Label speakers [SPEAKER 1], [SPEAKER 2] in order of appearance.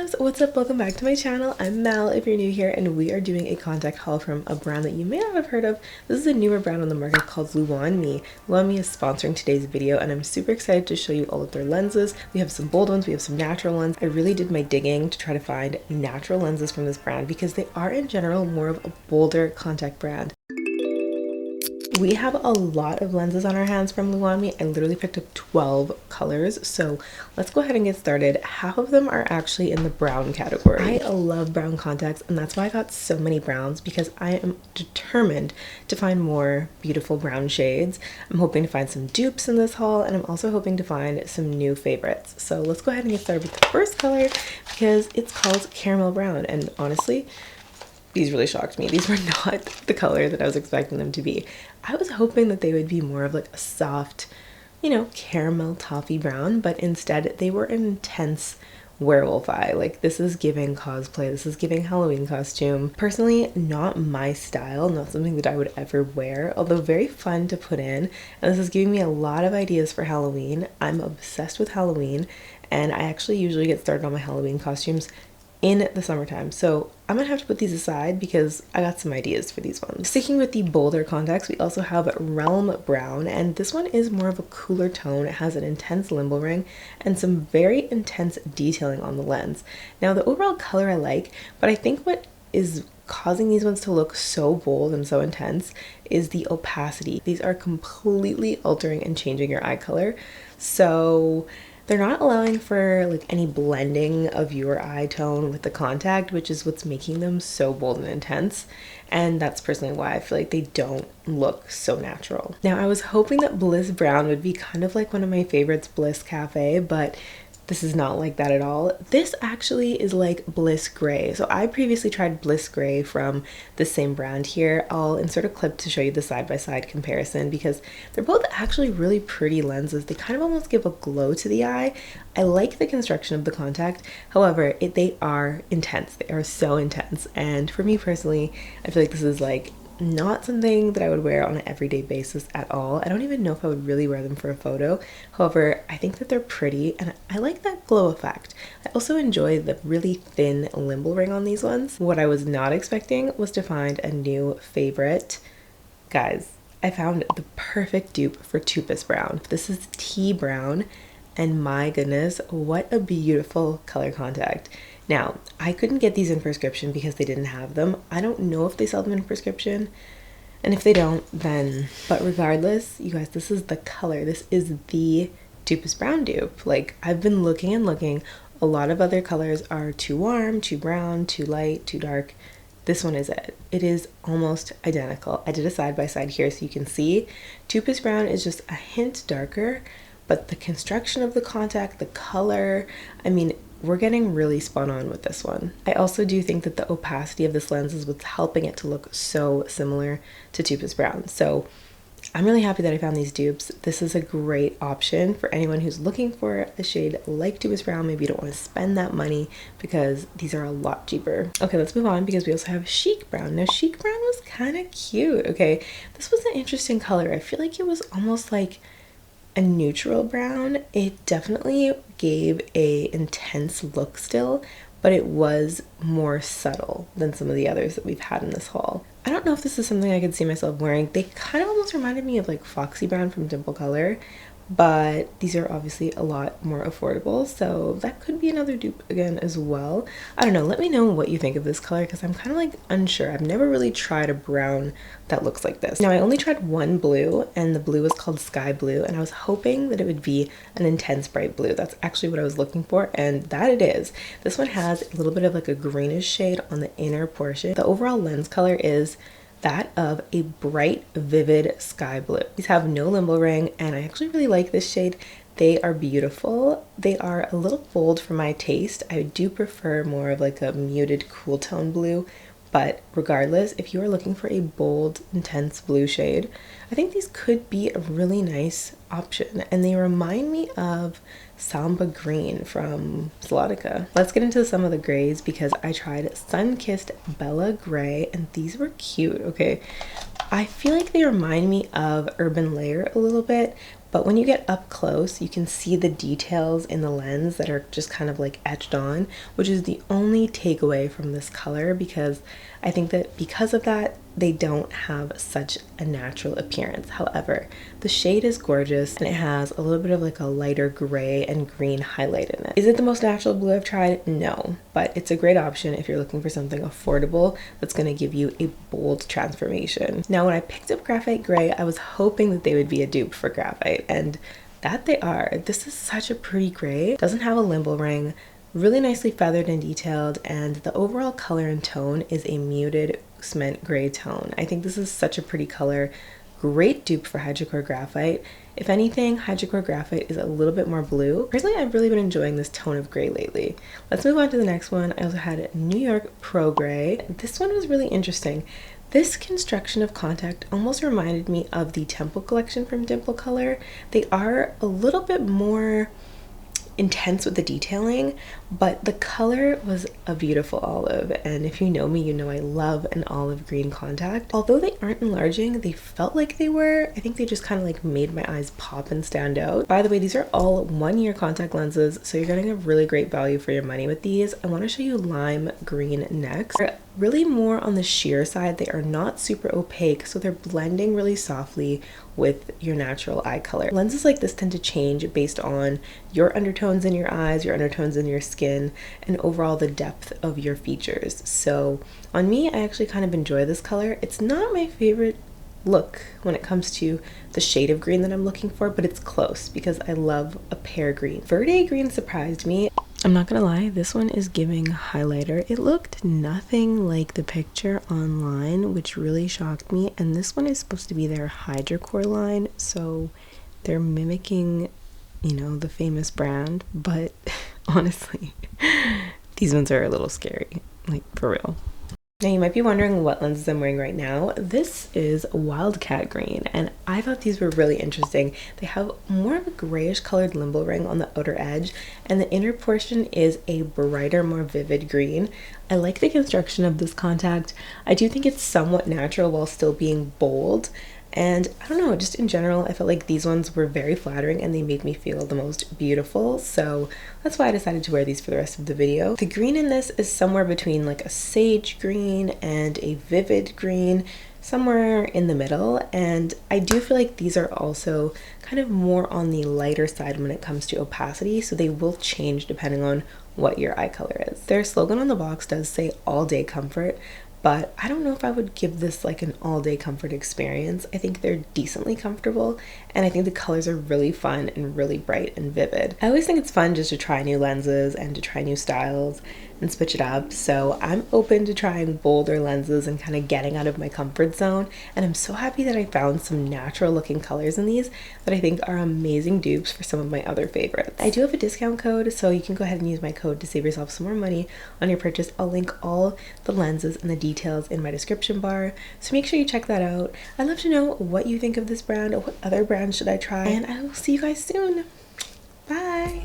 [SPEAKER 1] loves, what's up? Welcome back to my channel. I'm Mal if you're new here, and we are doing a contact haul from a brand that you may not have heard of. This is a newer brand on the market called Luonme. Luonme is sponsoring today's video, and I'm super excited to show you all of their lenses. We have some bold ones, we have some natural ones. I really did my digging to try to find natural lenses from this brand because they are in general more of a bolder contact brand. We have a lot of lenses on our hands from Luonme. I literally picked up 12 colors, so let's go ahead and get started. Half of them are actually in the brown category. I love brown contacts, and that's why I got so many browns, because I am determined to find more beautiful brown shades. I'm hoping to find some dupes in this haul, and I'm also hoping to find some new favorites. So let's go ahead and get started with the first color, because it's called Caramel Brown, and honestly, these really shocked me. These were not the color that I was expecting them to be. I was hoping that they would be more of like a soft, caramel toffee brown, but instead they were an intense werewolf eye. Like, this is giving cosplay, this is giving Halloween costume. Personally, not my style, not something that I would ever wear, although very fun to put in. And this is giving me a lot of ideas for Halloween. I'm obsessed with Halloween, and I actually usually get started on my Halloween costumes in the summertime, so I'm gonna have to put these aside because I got some ideas for these ones. Sticking with the bolder contacts, we also have Realm Brown, and this one is more of a cooler tone. It has an intense limbal ring and some very intense detailing on the lens. Now, the overall color I like, but I think what is causing these ones to look so bold and so intense is the opacity. These are completely altering and changing your eye color, so they're not allowing for like any blending of your eye tone with the contact, which is what's making them so bold and intense. And that's personally why I feel like they don't look so natural. Now, I was hoping that Bliss Brown would be kind of like one of my favorites, Bliss Cafe, but this is not like that at all. This actually is like Bliss Gray. So I previously tried Bliss Gray from the same brand here. I'll insert a clip to show you the side-by-side comparison because they're both actually really pretty lenses. They kind of almost give a glow to the eye. I like the construction of the contact. However, they are intense. They are so intense. And for me personally, I feel like this is like not something that I would wear on an everyday basis at all. I don't even know if I would really wear them for a photo. However, I think that they're pretty and I like that glow effect. I also enjoy the really thin limbal ring on these ones. What I was not expecting was to find a new favorite. Guys, I found the perfect dupe for Tupus Brown. This is Tea Brown, and my goodness, what a beautiful color contact. Now, I couldn't get these in prescription because they didn't have them. I don't know if they sell them in prescription, and if they don't, then, but regardless, you guys, this is the color. This is the Tupus Brown dupe. Like, I've been looking and looking. A lot of other colors are too warm, too brown, too light, too dark. This one is it. It is almost identical. I did a side-by-side here so you can see. Tupus Brown is just a hint darker, but the construction of the contact, the color, I mean, we're getting really spot on with this one. I also do think that the opacity of this lens is what's helping it to look so similar to Tupus Brown. So I'm really happy that I found these dupes. This is a great option for anyone who's looking for a shade like Tupus Brown. Maybe you don't want to spend that money because these are a lot cheaper. Okay, let's move on because we also have Chic Brown. Now, Chic Brown was kind of cute. Okay, this was an interesting color. I feel like it was almost like a neutral brown. It definitely gave a intense look still, but it was more subtle than some of the others that we've had in this haul. I don't know if this is something I could see myself wearing. They kind of almost reminded me of like Foxy Brown from Dimple Color, but these are obviously a lot more affordable, so that could be another dupe again as well. I don't know, let me know what you think of this color because I'm kind of like unsure. I've never really tried a brown that looks like this. Now, I only tried one blue, and the blue was called Sky Blue, and I was hoping that it would be an intense bright blue. That's actually what I was looking for, and that it is. This one has a little bit of like a greenish shade on the inner portion. The overall lens color is that of a bright, vivid sky blue. These have no limbal ring, and I actually really like this shade. They are beautiful. They are a little bold for my taste. I do prefer more of like a muted cool tone blue, but regardless, if you are looking for a bold, intense blue shade, I think these could be a really nice option, and they remind me of Samba Green from Solotica. Let's get into some of the grays because I tried Sun-Kissed Bella Gray, and these were cute. Okay, I feel like they remind me of Urban Layer a little bit, but when you get up close, you can see the details in the lens that are just kind of like etched on, which is the only takeaway from this color, because I think that because of that, they don't have such a natural appearance. However, the shade is gorgeous and it has a little bit of like a lighter gray and green highlight in it. Is it the most natural blue I've tried? No, but it's a great option if you're looking for something affordable that's going to give you a bold transformation. Now, when I picked up graphite gray, I was hoping that they would be a dupe for graphite, and that they are. This is such a pretty gray. It doesn't have a limble ring, really nicely feathered and detailed, and the overall color and tone is a muted cement gray tone. I think this is such a pretty color. Great dupe for hidrocor graphite. If anything, hidrocor graphite is a little bit more blue. Personally, I've really been enjoying this tone of gray lately. Let's move on to the next one. I also had New York Pro Gray. This one was really interesting. This construction of contact almost reminded me of the Temple collection from Dimple Color. They are a little bit more intense with the detailing, but the color was a beautiful olive, and if you know me, you know I love an olive green contact. Although they aren't enlarging, they felt like they were. I think they just kind of like made my eyes pop and stand out. By the way, these are all 1-year contact lenses, so you're getting a really great value for your money with these. I want to show you lime green next. They're really more on the sheer side. They are not super opaque, so they're blending really softly with your natural eye color. Lenses like this tend to change based on your undertones in your eyes, your undertones in your skin, and overall the depth of your features. So on me, I actually kind of enjoy this color. It's not my favorite look when it comes to the shade of green that I'm looking for, but it's close because I love a pear green. Verde green surprised me. I'm not gonna lie, this one is giving highlighter. It looked nothing like the picture online, which really shocked me. And this one is supposed to be their hidrocor line, so they're mimicking, you know, the famous brand, but honestly, these ones are a little scary, like for real. Now you might be wondering what lenses I'm wearing right now. This is wildcat green, and I thought these were really interesting. They have more of a grayish colored limble ring on the outer edge, and the inner portion is a brighter, more vivid green. I like the construction of this contact. I do think it's somewhat natural while still being bold. And I don't know, just in general, I felt like these ones were very flattering and they made me feel the most beautiful. So that's why I decided to wear these for the rest of the video. The green in this is somewhere between like a sage green and a vivid green, somewhere in the middle. And I do feel like these are also kind of more on the lighter side when it comes to opacity. So they will change depending on what your eye color is. Their slogan on the box does say all day comfort, but I don't know if I would give this like an all-day comfort experience. I think they're decently comfortable, and I think the colors are really fun and really bright and vivid. I always think it's fun just to try new lenses and to try new styles and switch it up, so I'm open to trying bolder lenses and kind of getting out of my comfort zone, and I'm so happy that I found some natural looking colors in these that I think are amazing dupes for some of my other favorites. I do have a discount code, so you can go ahead and use my code to save yourself some more money on your purchase. I'll link all the lenses and the details in my description bar, so make sure you check that out. I'd love to know what you think of this brand, or what other brands should I try, and I will see you guys soon. Bye!